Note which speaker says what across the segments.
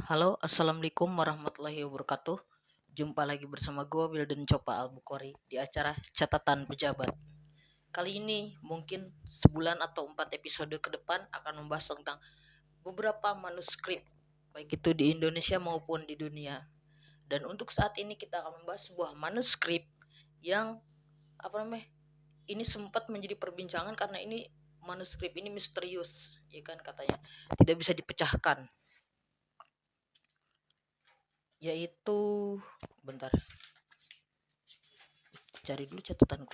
Speaker 1: Halo, assalamualaikum warahmatullahi wabarakatuh. Jumpa lagi bersama gue Wildan Copa Al-Bukhari di acara Catatan Pejabat. Kali ini mungkin sebulan atau 4 episode ke depan akan membahas tentang beberapa manuskrip, baik itu di Indonesia maupun di dunia. Dan untuk saat ini kita akan membahas sebuah manuskrip yang ini sempat menjadi perbincangan karena ini manuskrip ini misterius, ya kan, katanya tidak bisa dipecahkan. Yaitu, bentar, cari dulu catatanku.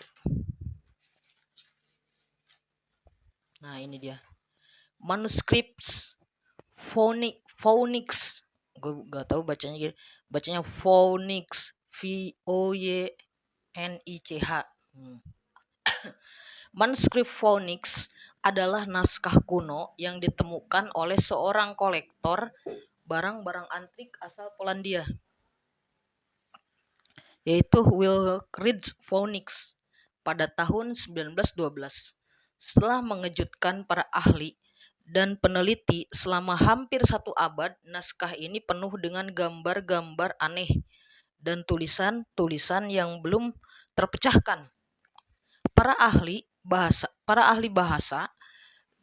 Speaker 1: Nah, ini dia. Manuscripts Phoenix. Gue gak tahu bacanya. Bacanya Phoenix. Voynich. Manuskrip Phoenix adalah naskah kuno yang ditemukan oleh seorang kolektor barang-barang antik asal Polandia, yaitu Wilfrid Phoenix pada tahun 1912. Setelah mengejutkan para ahli dan peneliti selama hampir 1 abad, naskah ini penuh dengan gambar-gambar aneh dan tulisan-tulisan yang belum terpecahkan. Para ahli bahasa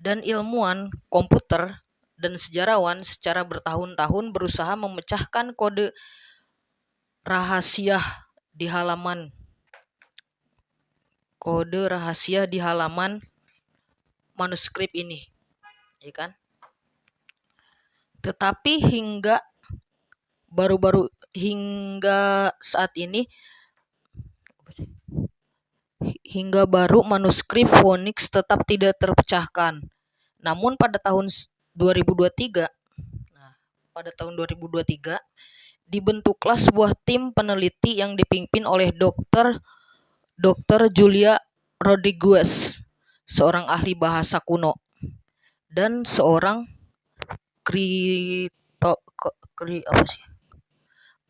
Speaker 1: dan ilmuwan komputer dan sejarawan secara bertahun-tahun berusaha memecahkan kode rahasia di halaman manuskrip ini, ya kan? Tetapi hingga baru manuskrip Phoenix tetap tidak terpecahkan. Namun pada tahun 2023, dibentuklah sebuah tim peneliti yang dipimpin oleh Dr. Julia Rodriguez, seorang ahli bahasa kuno dan seorang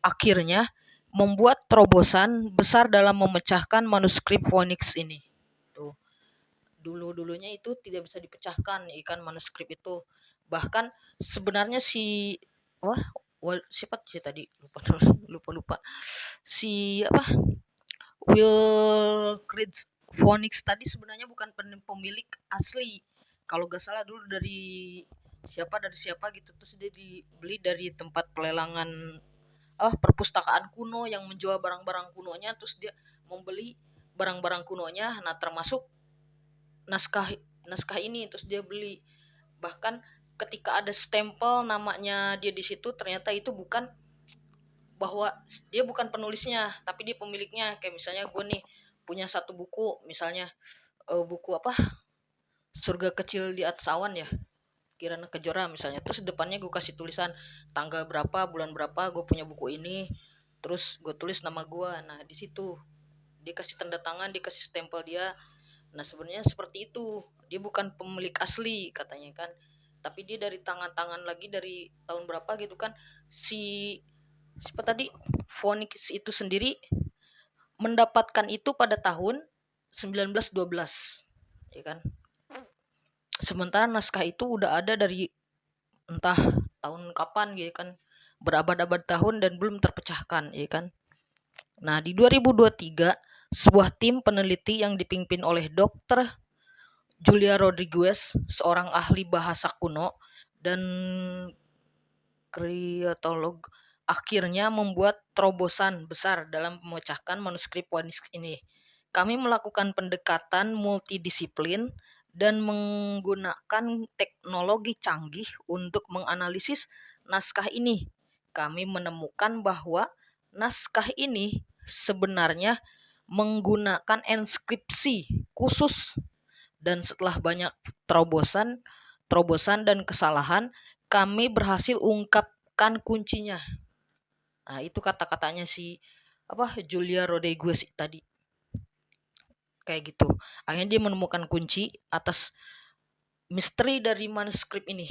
Speaker 1: akhirnya membuat terobosan besar dalam memecahkan manuskrip Phoenix ini. Tuh. Dulunya itu tidak bisa dipecahkan, ikan manuskrip itu. Bahkan sebenarnya siapa sih tadi, lupa. Wilfrid Phoenix tadi sebenarnya bukan pemilik asli. Kalau gak salah dulu dari siapa gitu, terus dia dibeli dari tempat pelelangan perpustakaan kuno yang menjual barang-barang kunonya, terus dia membeli barang-barang kunonya, nah termasuk naskah ini, terus dia beli. Bahkan ketika ada stempel namanya dia di situ, ternyata itu bukan bahwa dia bukan penulisnya, tapi dia pemiliknya. Kayak misalnya gue nih punya satu buku, misalnya buku Surga Kecil di Atas Awan ya, Kirana Kejora misalnya, terus depannya gue kasih tulisan tanggal berapa, bulan berapa gue punya buku ini, terus gue tulis nama gue. Nah di situ dia kasih tanda tangan, dia kasih stempel dia. Nah sebenarnya seperti itu, dia bukan pemilik asli katanya kan, tapi dia dari tangan-tangan lagi dari tahun berapa gitu kan. Siapa tadi, Phoenix itu sendiri mendapatkan itu pada tahun 1912, ya kan. Sementara naskah itu udah ada dari entah tahun kapan, ya kan, berabad-abad tahun dan belum terpecahkan, ya kan. Nah, di 2023 sebuah tim peneliti yang dipimpin oleh Dr. Julia Rodriguez, seorang ahli bahasa kuno dan kriatolog, akhirnya membuat terobosan besar dalam memecahkan manuskrip Phoenix ini. Kami melakukan pendekatan multidisiplin dan menggunakan teknologi canggih untuk menganalisis naskah ini. Kami menemukan bahwa naskah ini sebenarnya menggunakan enskripsi khusus, dan setelah banyak terobosan dan kesalahan, kami berhasil ungkapkan kuncinya. Nah, itu kata-katanya Julia Rodriguez tadi. Kayak gitu. Akhirnya dia menemukan kunci atas misteri dari manuskrip ini,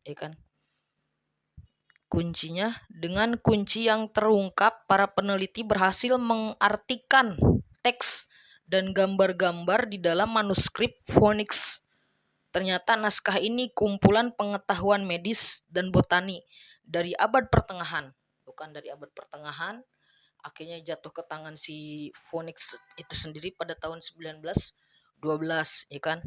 Speaker 1: ya kan. Kuncinya, dengan kunci yang terungkap, para peneliti berhasil mengartikan teks dan gambar-gambar di dalam manuskrip Phoenix. Ternyata naskah ini kumpulan pengetahuan medis dan botani dari abad pertengahan, bukan dari abad pertengahan, akhirnya jatuh ke tangan si Phoenix itu sendiri pada tahun 1912, ya kan.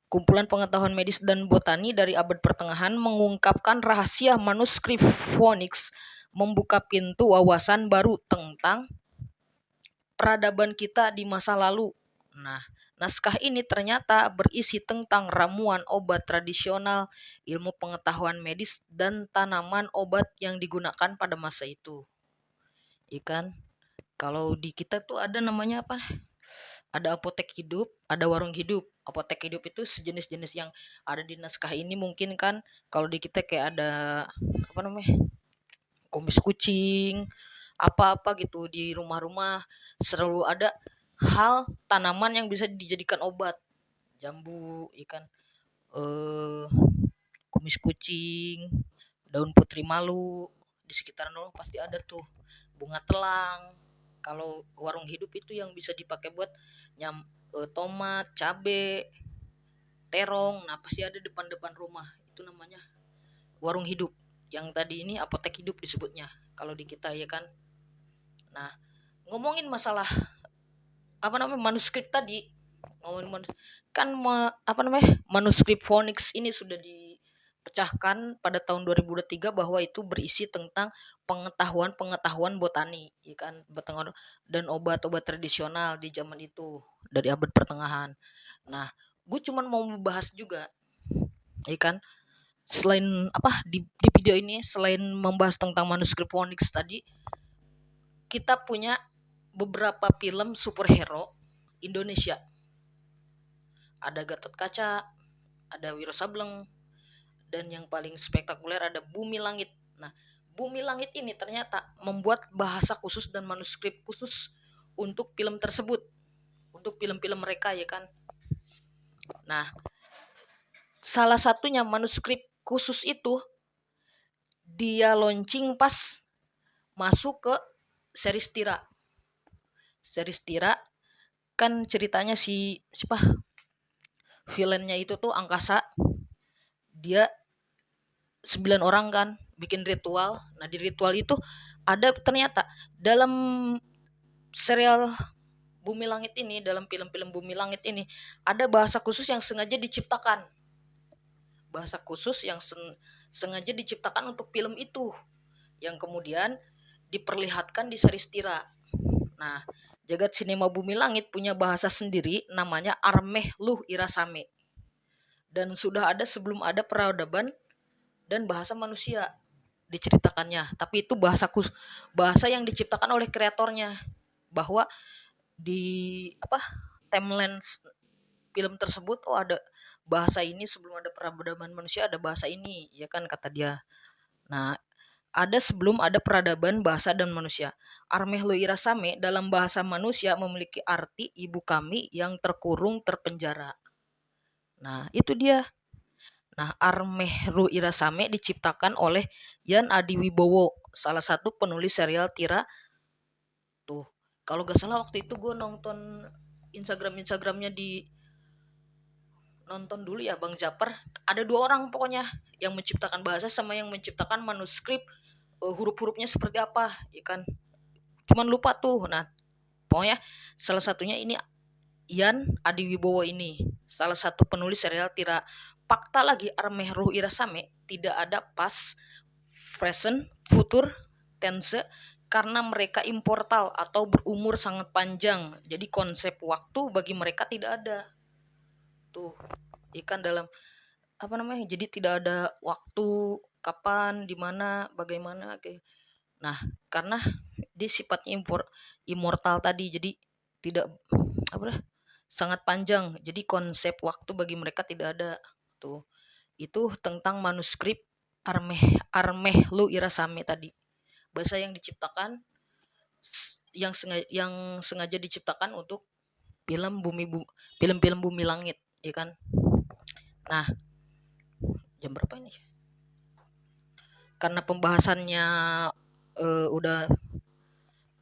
Speaker 1: Kumpulan pengetahuan medis dan botani dari abad pertengahan mengungkapkan rahasia manuskrip Phoenix, membuka pintu wawasan baru tentang peradaban kita di masa lalu. Nah, naskah ini ternyata berisi tentang ramuan obat tradisional, ilmu pengetahuan medis, dan tanaman obat yang digunakan pada masa itu. Ikan, kalau di kita tuh ada namanya apa? Ada apotek hidup, ada warung hidup. Apotek hidup itu sejenis-jenis yang ada di naskah ini mungkin kan. Kalau di kita kayak ada apa namanya? Kumis kucing, apa-apa gitu di rumah-rumah selalu ada hal tanaman yang bisa dijadikan obat. Jambu, ikan, eh, kumis kucing, daun putri malu, di sekitaran rumah pasti ada tuh. Bunga telang. Kalau warung hidup itu yang bisa dipakai buat tomat, cabe, terong. Nah, pasti ada depan-depan rumah. Itu namanya warung hidup. Yang tadi ini apotek hidup disebutnya kalau di kita, ya kan. Nah, ngomongin masalah apa namanya manuskrip tadi, ngomongin kan apa namanya manuskrip Phoenix ini sudah dipecahkan pada tahun 2003 bahwa itu berisi tentang pengetahuan botani, ya kan, dan obat-obat tradisional di zaman itu dari abad pertengahan. Nah, gue cuman mau membahas juga, ya kan, selain apa di video ini, selain membahas tentang manuskrip Phoenix tadi, kita punya beberapa film superhero Indonesia. Ada Gatot Kaca, ada Wiro Sableng, dan yang paling spektakuler ada Bumi Langit. Nah, Bumi Langit ini ternyata membuat bahasa khusus dan manuskrip khusus untuk film tersebut, untuk film-film mereka, ya kan. Nah, salah satunya manuskrip khusus itu dia launching pas masuk ke series Tira. Series Tira kan ceritanya si siapa? Villainnya itu tuh angkasa. Dia 9 orang kan bikin ritual. Nah, di ritual itu ada ternyata dalam serial Bumi Langit ini, dalam film-film Bumi Langit ini ada bahasa khusus yang sengaja diciptakan. Bahasa khusus yang sengaja diciptakan untuk film itu, yang kemudian diperlihatkan di series Tira. Nah, jagat sinema Bumi Langit punya bahasa sendiri namanya Armeh Luh Irasame. Dan sudah ada sebelum ada peradaban dan bahasa manusia diceritakannya. Tapi itu bahasa yang diciptakan oleh kreatornya, bahwa di apa timeline film tersebut ada bahasa ini, sebelum ada peradaban manusia ada bahasa ini, ya kan, kata dia. Nah, ada sebelum ada peradaban bahasa dan manusia. Armeh Lu Irasame dalam bahasa manusia memiliki arti ibu kami yang terkurung terpenjara. Nah, itu dia. Nah, Armeh Ru Irasame diciptakan oleh Yan Adiwibowo, salah satu penulis serial Tira. Tuh, kalau gak salah waktu itu gue nonton Instagramnya nonton dulu ya Bang Japer. Ada 2 orang pokoknya yang menciptakan bahasa sama yang menciptakan manuskrip, huruf-hurufnya seperti apa, ya kan. Cuman lupa tuh. Nah, pokoknya salah satunya ini Yan Adiwibowo ini, salah satu penulis serial Tira. Fakta lagi, Armeh Ruh Irasame tidak ada past, present, future, tense, karena mereka immortal atau berumur sangat panjang. Jadi konsep waktu bagi mereka tidak ada. Tuh, ikan dalam apa namanya? Jadi tidak ada waktu kapan, di mana, bagaimana. Nah, karena dia sifatnya immortal tadi, jadi tidak apa sangat panjang. Jadi konsep waktu bagi mereka tidak ada. Tuh. Itu tentang manuskrip Armeh Lu Irasame tadi. Bahasa yang diciptakan yang sengaja diciptakan untuk film-film Bumi Langit, ya kan. Nah, jam berapa ini? Karena pembahasannya udah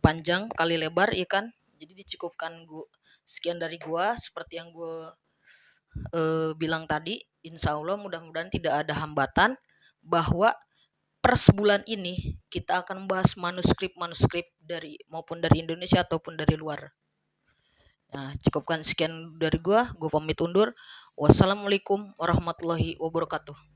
Speaker 1: panjang kali lebar, ya kan. Jadi dicukupkan sekian dari gua, seperti yang gua bilang tadi. Insya Allah mudah-mudahan tidak ada hambatan, bahwa per sebulan ini kita akan membahas manuskrip maupun dari Indonesia ataupun dari luar. Nah, cukupkan sekian dari gua pamit undur. Wassalamualaikum warahmatullahi wabarakatuh.